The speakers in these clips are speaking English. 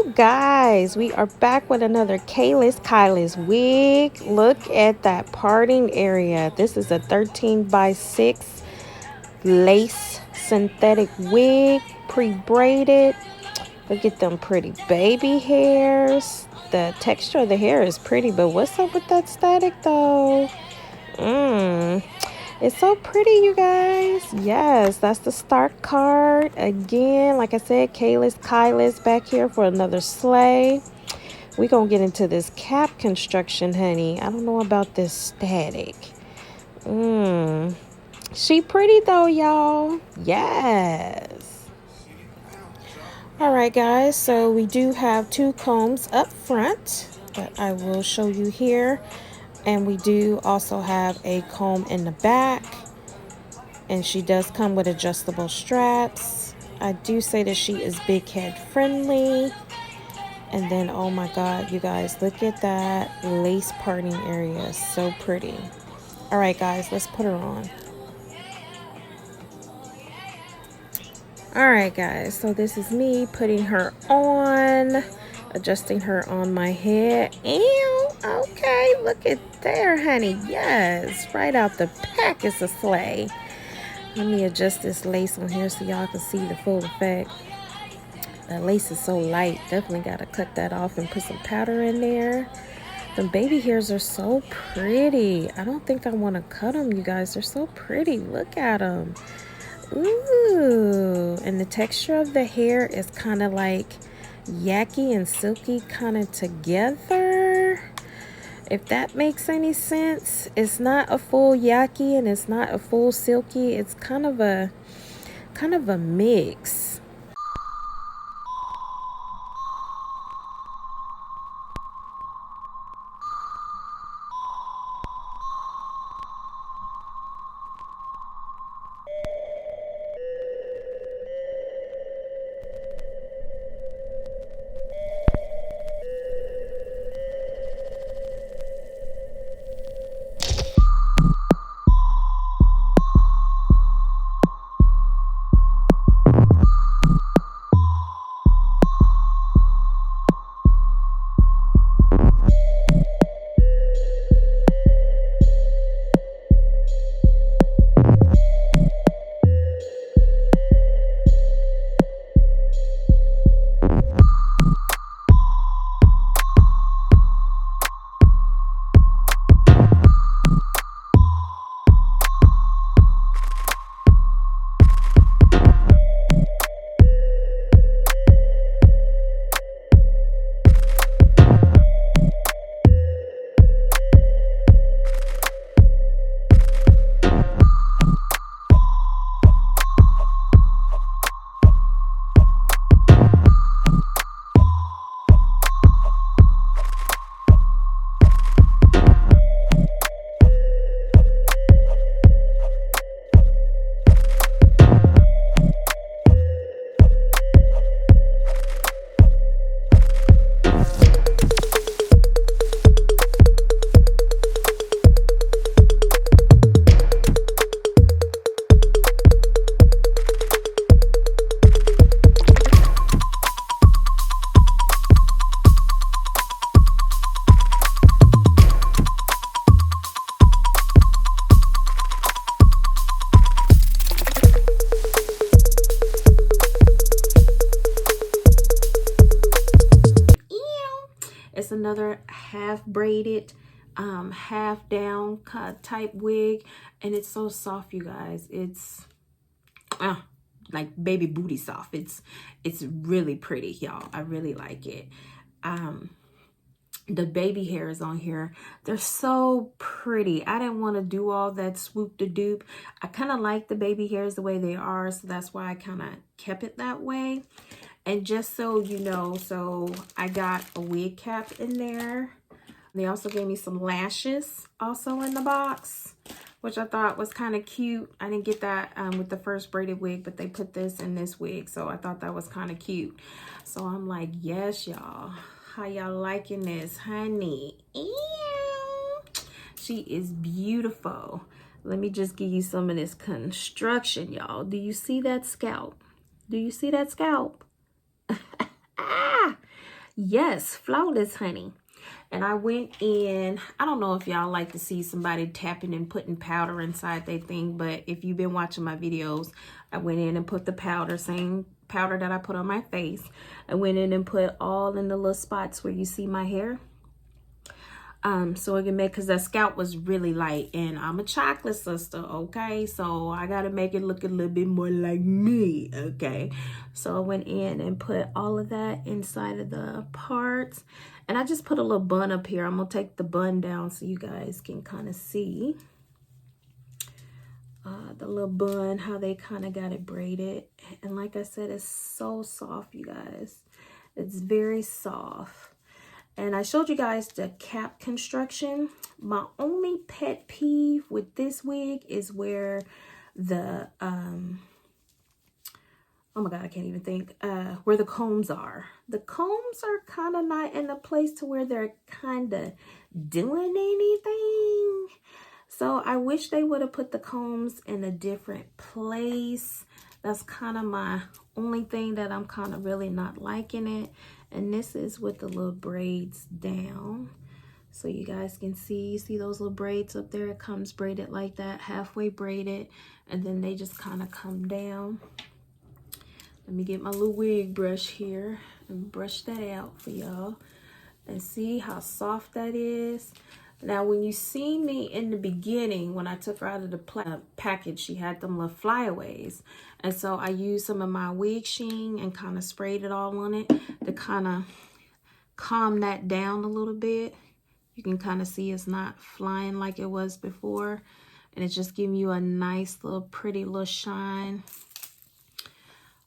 You guys, we are back with another Kaylss wig. Look at that parting area. This is a 13x6 lace synthetic wig, pre-braided. Look at them pretty baby hairs. The texture of the hair is pretty, but what's up with that static though? It's so pretty, you guys. Yes, that's the start card. Again, like I said, Kaylss back here for another sleigh. We're going to get into this cap construction, honey. I don't know about this static. She pretty though, y'all. Yes. All right, guys. So we do have two combs up front that I will show you here. And we do also have a comb in the back. And she does come with adjustable straps. I do say that she is big head friendly. And then, oh my God, you guys, look at that lace parting area. So pretty. All right, guys, let's put her on. All right, guys, so this is me putting her on, adjusting her on my head. Ew, okay, look at there, honey. Yes, right out the pack is a sleigh. Let me adjust this lace on here so y'all can see the full effect. That lace is so light. Definitely got to cut that off and put some powder in there. The baby hairs are so pretty. I don't think I want to cut them, you guys. They're so pretty. Look at them. Ooh. And the texture of the hair is kind of like yucky and silky kind of together. If that makes any sense. It's not a full yucky and it's not a full silky. It's kind of a mix. It's another half braided, half down type wig, and it's so soft, you guys. It's like baby booty soft. It's really pretty, y'all. I really like it. The baby hairs on here, they're so pretty. I didn't want to do all that swoop de dupe. I kind of like the baby hairs the way they are, so that's why I kind of kept it that way. And just so you know, so I got a wig cap in there. They also gave me some lashes also in the box, which I thought was kind of cute. I didn't get that with the first braided wig, but they put this in this wig, so I thought that was kind of cute. So I'm like, yes, y'all. How y'all liking this, honey? Ew. She is beautiful. Let me just give you some of this construction, y'all. Do you see that scalp? Do you see that scalp? Yes, flawless, honey. And I went in, I don't know if y'all like to see somebody tapping and putting powder inside their thing, but if you've been watching my videos, I went in and put the powder, same powder that I put on my face. I went in and put all in the little spots where you see my hair. So it can make, because the scalp was really light, and I'm a chocolate sister, okay? So I gotta make it look a little bit more like me, okay? So I went in and put all of that inside of the parts, and I just put a little bun up here. I'm gonna take the bun down so you guys can kind of see the little bun, how they kind of got it braided. And like I said, it's so soft, you guys. It's very soft. And I showed you guys the cap construction. My only pet peeve with this wig is where the, oh my God, I can't even think, where the combs are. The combs are kind of not in a place to where they're kind of doing anything. So I wish they would have put the combs in a different place. That's kind of my only thing that I'm kind of really not liking it. And this is with the little braids down. So you guys can see those little braids up there? It comes braided like that, halfway braided. And then they just kind of come down. Let me get my little wig brush here and brush that out for y'all. And see how soft that is. Now, when you see me in the beginning, when I took her out of the package, she had them little flyaways. And so I used some of my wig sheen and kind of sprayed it all on it to kind of calm that down a little bit. You can kind of see it's not flying like it was before. And it's just giving you a nice little pretty little shine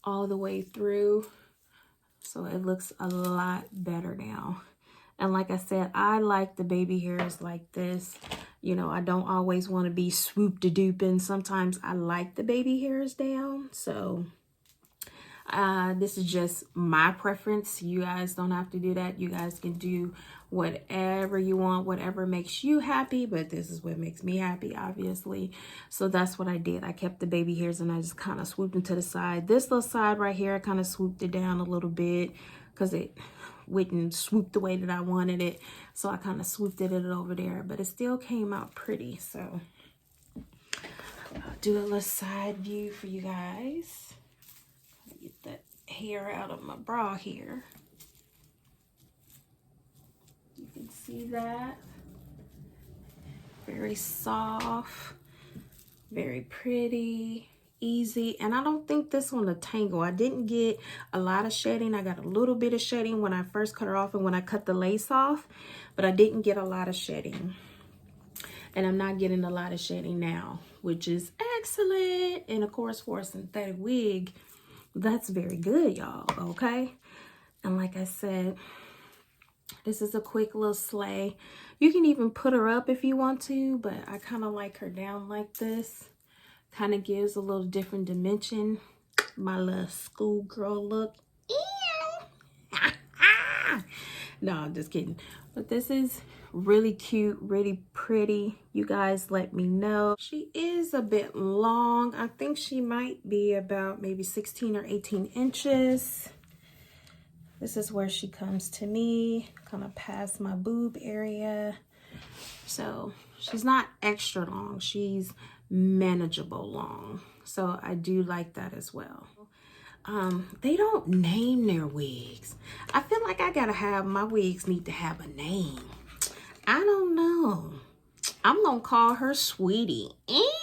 all the way through. So it looks a lot better now. And like I said, I like the baby hairs like this. You know, I don't always want to be swoop-de-dooping. Sometimes I like the baby hairs down. So this is just my preference. You guys don't have to do that. You guys can do whatever you want, whatever makes you happy. But this is what makes me happy, obviously. So that's what I did. I kept the baby hairs and I just kind of swooped them to the side. This little side right here, I kind of swooped it down a little bit because it wouldn't swoop the way that I wanted it. So I kind of swooped it over there, but it still came out pretty. So I'll do a little side view for you guys. Get that hair out of my bra here. You can see that. Very soft, very pretty. Easy. And I don't think this one will tangle. I didn't get a lot of shedding. I got a little bit of shedding when I first cut her off and when I cut the lace off, but I didn't get a lot of shedding. And I'm not getting a lot of shedding now, which is excellent. And of course, for a synthetic wig, that's very good, y'all. Okay. And like I said, this is a quick little slay. You can even put her up if you want to, but I kind of like her down like this. Kind of gives a little different dimension. My little schoolgirl look. Ew. No, I'm just kidding. But this is really cute, really pretty. You guys let me know. She is a bit long. I think she might be about maybe 16 or 18 inches. This is where she comes to me, kind of past my boob area. So she's not extra long. She's manageable long. So I do like that as well. They don't name their wigs. I feel like I gotta have, my wigs need to have a name. I don't know. I'm gonna call her Sweetie. Ew.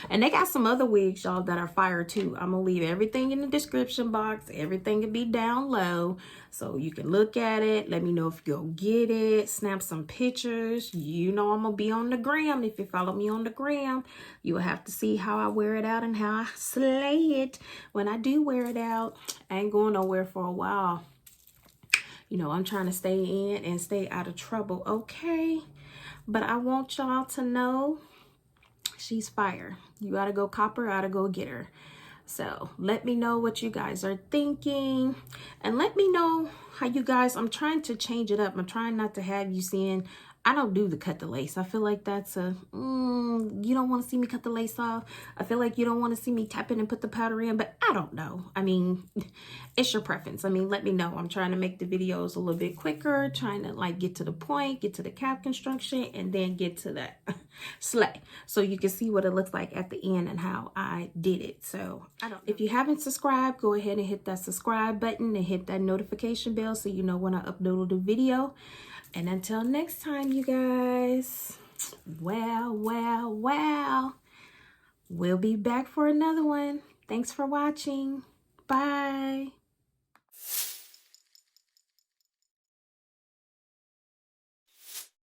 And they got some other wigs, y'all, that are fire too. I'm gonna leave everything in the description box. Everything will be down low, so you can look at it. Let me know if you go get it. Snap some pictures. You know I'm gonna be on the gram. If you follow me on the gram, you will have to see how I wear it out and how I slay it when I do wear it out. I ain't going nowhere for a while. You know, I'm trying to stay in and stay out of trouble, okay? But I want y'all to know she's fire. You gotta go cop her, gotta go get her. So let me know what you guys are thinking, and let me know how you guys, I'm trying to change it up. I'm trying not to have you seeing I don't do the cut the lace. I feel like that's a, you don't want to see me cut the lace off. I feel like you don't want to see me tap it and put the powder in, but I don't know. I mean, it's your preference. I mean, let me know. I'm trying to make the videos a little bit quicker, trying to like get to the point, get to the cap construction, and then get to that slay. So you can see what it looks like at the end and how I did it. So if you haven't subscribed, go ahead and hit that subscribe button and hit that notification bell so you know when I upload a video. And until next time, you guys, well, we'll be back for another one. Thanks for watching. Bye.